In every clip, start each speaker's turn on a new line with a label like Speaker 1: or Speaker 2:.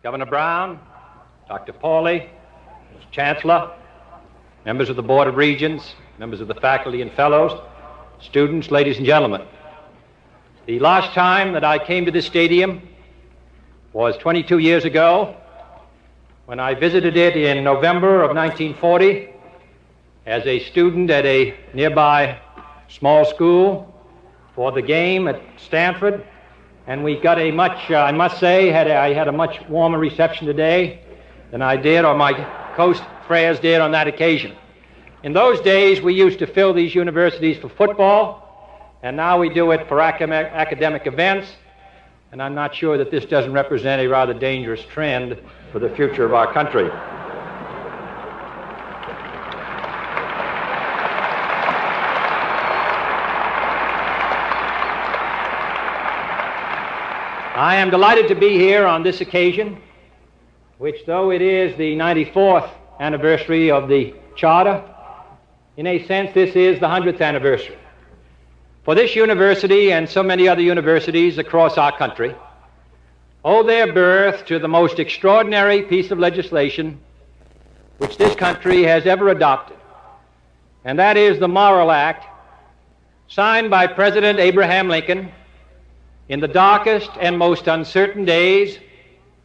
Speaker 1: Governor Brown, Dr. Pauley, Chancellor, members of the Board of Regents, members of the faculty and fellows, students, ladies and gentlemen. The last time that I came to this stadium was 22 years ago when I visited it in November of 1940 as a student at a nearby small school for the game at Stanford. And we got a much, I must say, I had a much warmer reception today than I did, or my co-frères did on that occasion. In those days, we used to fill these universities for football, and now we do it for academic events, and I'm not sure that this doesn't represent a rather dangerous trend for the future of our country. I am delighted to be here on this occasion, which, though it is the 94th anniversary of the Charter, in a sense this is the 100th anniversary. For this university and so many other universities across our country owe their birth to the most extraordinary piece of legislation which this country has ever adopted, and that is the Morrill Act, signed by President Abraham Lincoln in the darkest and most uncertain days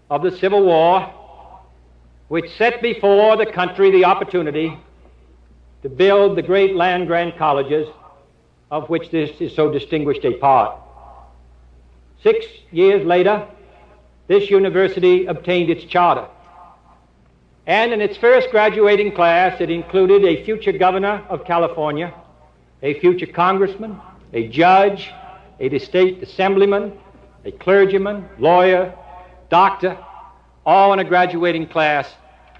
Speaker 1: of the Civil War, which set before the country the opportunity to build the great land-grant colleges of which this is so distinguished a part. 6 years later, this university obtained its charter. And in its first graduating class, it included a future governor of California, a future congressman, a judge, a state assemblyman, a clergyman, lawyer, doctor, all in a graduating class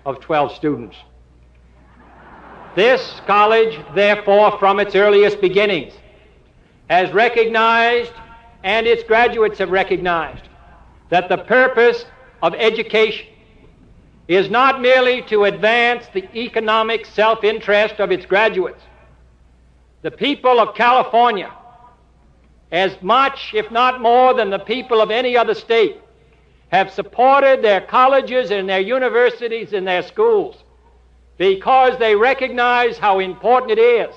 Speaker 1: of 12 students. This college, therefore, from its earliest beginnings, has recognized, and its graduates have recognized, that the purpose of education is not merely to advance the economic self-interest of its graduates. The people of California, as much, if not more, than the people of any other state, have supported their colleges and their universities and their schools because they recognize how important it is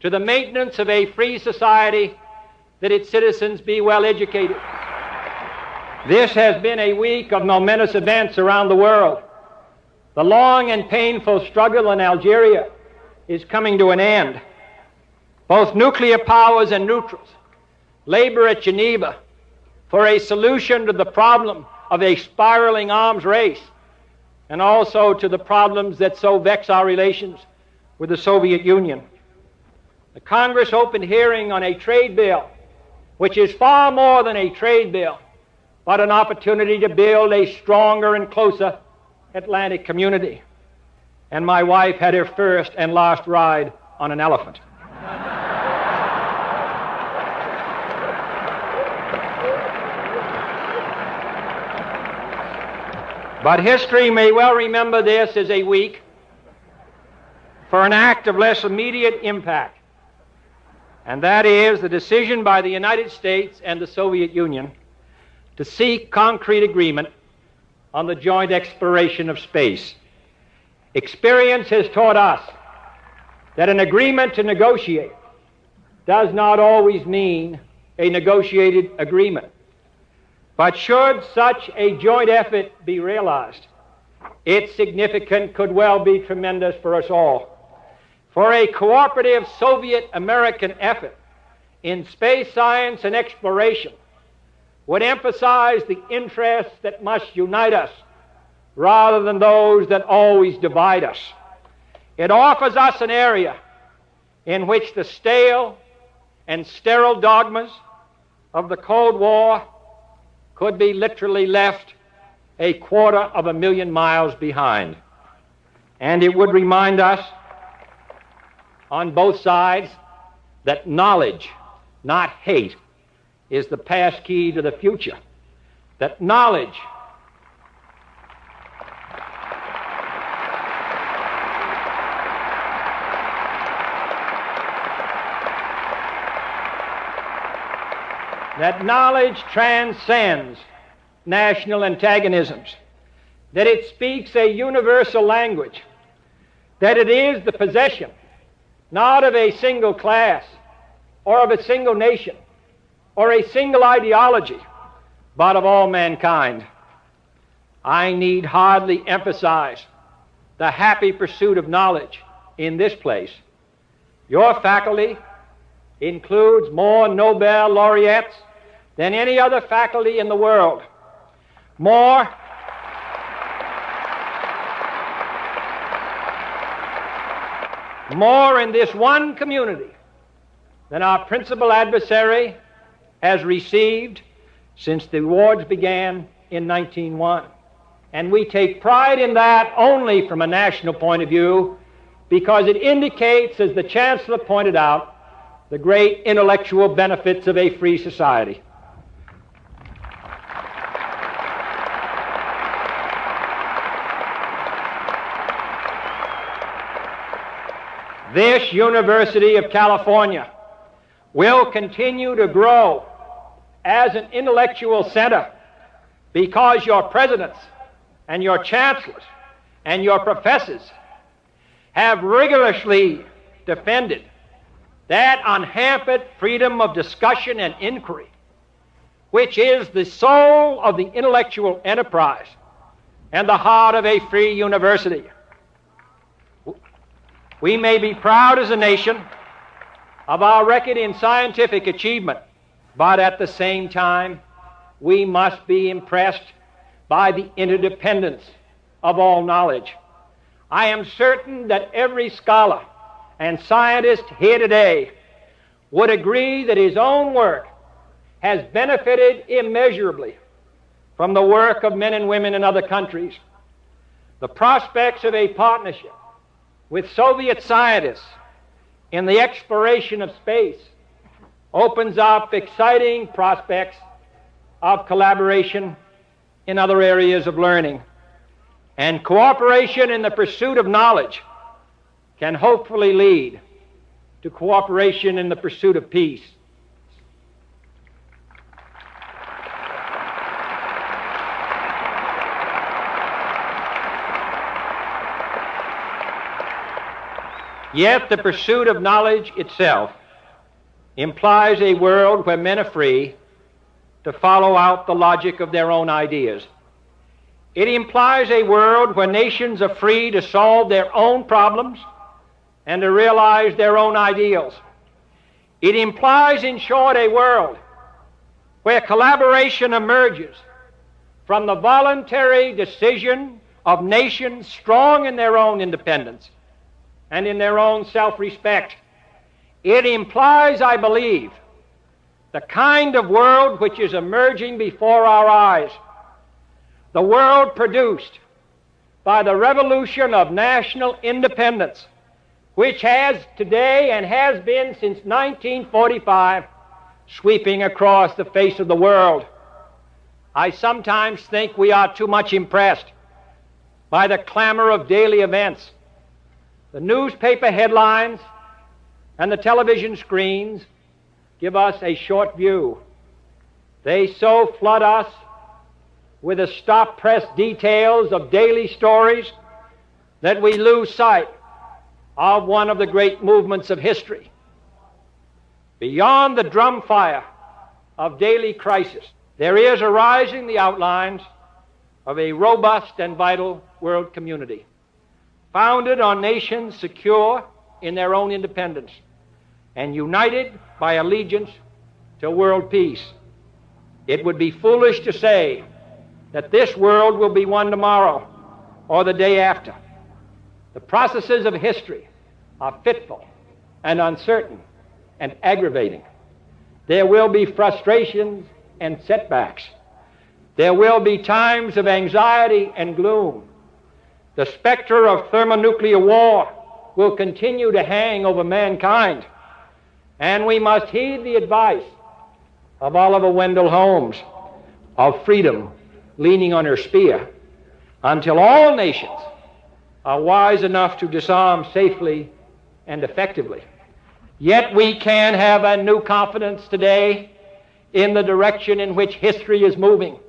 Speaker 1: to the maintenance of a free society that its citizens be well educated. This has been a week of momentous events around the world. The long and painful struggle in Algeria is coming to an end. Both nuclear powers and neutrals labor at Geneva for a solution to the problem of a spiraling arms race, and also to the problems that so vex our relations with the Soviet Union. The Congress opened hearing on a trade bill, which is far more than a trade bill, but an opportunity to build a stronger and closer Atlantic community. And my wife had her first and last ride on an elephant. But history may well remember this as a week for an act of less immediate impact, and that is the decision by the United States and the Soviet Union to seek concrete agreement on the joint exploration of space. Experience has taught us that an agreement to negotiate does not always mean a negotiated agreement. But should such a joint effort be realized, its significance could well be tremendous for us all. For a cooperative Soviet-American effort in space science and exploration would emphasize the interests that must unite us rather than those that always divide us. It offers us an area in which the stale and sterile dogmas of the Cold War could be literally left 250,000 miles behind. And it would remind us on both sides that knowledge, not hate, is the passkey to the future. That knowledge transcends national antagonisms, that it speaks a universal language, that it is the possession not of a single class or of a single nation or a single ideology, but of all mankind. I need hardly emphasize the happy pursuit of knowledge in this place. Your faculty includes more Nobel laureates than any other faculty in the world. More in this one community than our principal adversary has received since the awards began in 1901. And we take pride in that only from a national point of view, because it indicates, as the chancellor pointed out, the great intellectual benefits of a free society. This University of California will continue to grow as an intellectual center because your presidents and your chancellors and your professors have rigorously defended that unhampered freedom of discussion and inquiry, which is the soul of the intellectual enterprise and the heart of a free university. We may be proud as a nation of our record in scientific achievement, but at the same time, we must be impressed by the interdependence of all knowledge. I am certain that every scholar and scientist here today would agree that his own work has benefited immeasurably from the work of men and women in other countries. The prospects of a partnership with Soviet scientists in the exploration of space opens up exciting prospects of collaboration in other areas of learning. And cooperation in the pursuit of knowledge can hopefully lead to cooperation in the pursuit of peace. Yet the pursuit of knowledge itself implies a world where men are free to follow out the logic of their own ideas. It implies a world where nations are free to solve their own problems and to realize their own ideals. It implies, in short, a world where collaboration emerges from the voluntary decision of nations strong in their own independence and in their own self-respect. It implies, I believe, the kind of world which is emerging before our eyes, the world produced by the revolution of national independence, which has today and has been since 1945 sweeping across the face of the world. I sometimes think we are too much impressed by the clamor of daily events. The newspaper headlines and the television screens give us a short view. They so flood us with the stop-press details of daily stories that we lose sight of one of the great movements of history. Beyond the drumfire of daily crisis, there is arising the outlines of a robust and vital world community, founded on nations secure in their own independence and united by allegiance to world peace. It would be foolish to say that this world will be one tomorrow or the day after. The processes of history are fitful and uncertain and aggravating. There will be frustrations and setbacks. There will be times of anxiety and gloom. The specter of thermonuclear war will continue to hang over mankind, and we must heed the advice of Oliver Wendell Holmes of freedom leaning on her spear until all nations are wise enough to disarm safely and effectively. Yet we can have a new confidence today in the direction in which history is moving.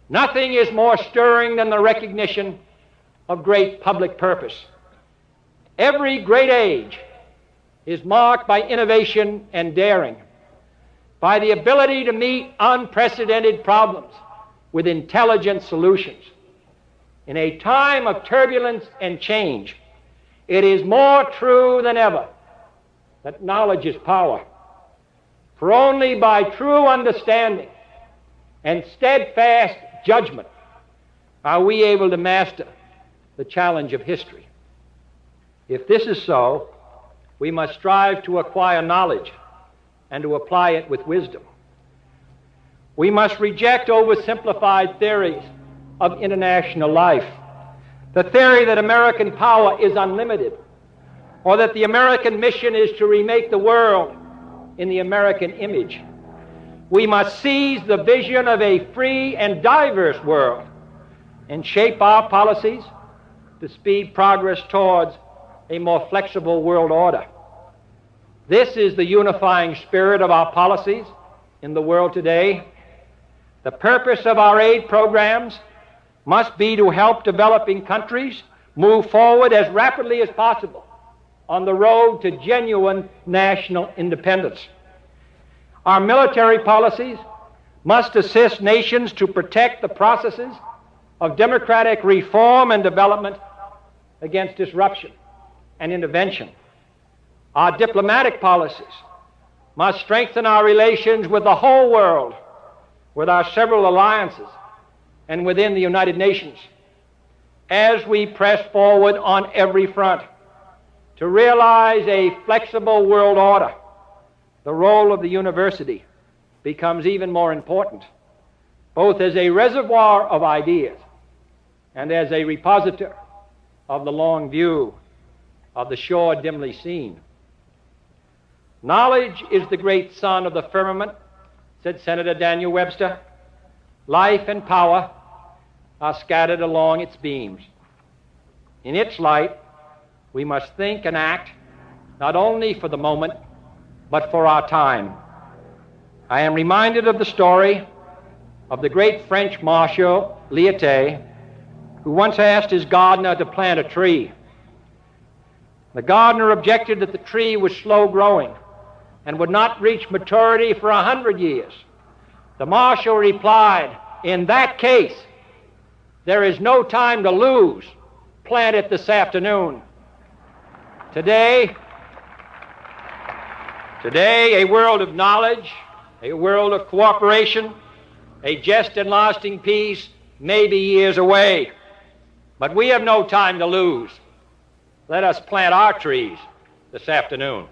Speaker 1: Nothing is more stirring than the recognition of great public purpose. Every great age is marked by innovation and daring, by the ability to meet unprecedented problems with intelligent solutions. In a time of turbulence and change, it is more true than ever that knowledge is power. For only by true understanding and steadfast judgment are we able to master the challenge of history. If this is so, we must strive to acquire knowledge and to apply it with wisdom. We must reject oversimplified theories of international life. The theory that American power is unlimited, or that the American mission is to remake the world in the American image. We must seize the vision of a free and diverse world and shape our policies to speed progress towards a more flexible world order. This is the unifying spirit of our policies in the world today. The purpose of our aid programs must be to help developing countries move forward as rapidly as possible on the road to genuine national independence. Our military policies must assist nations to protect the processes of democratic reform and development against disruption and intervention. Our diplomatic policies must strengthen our relations with the whole world, with our several alliances, and within the United Nations, as we press forward on every front to realize a flexible world order. The role of the university becomes even more important, both as a reservoir of ideas and as a repositor of the long view of the shore dimly seen. Knowledge is the great sun of the firmament, said Senator Daniel Webster. Life and power are scattered along its beams. In its light, we must think and act not only for the moment, but for our time. I am reminded of the story of the great French marshal, Lyautey, who once asked his gardener to plant a tree. The gardener objected that the tree was slow growing and would not reach maturity for 100 years. The marshal replied, "In that case, there is no time to lose. Plant it this afternoon." Today, a world of knowledge, a world of cooperation, a just and lasting peace may be years away. But we have no time to lose. Let us plant our trees this afternoon.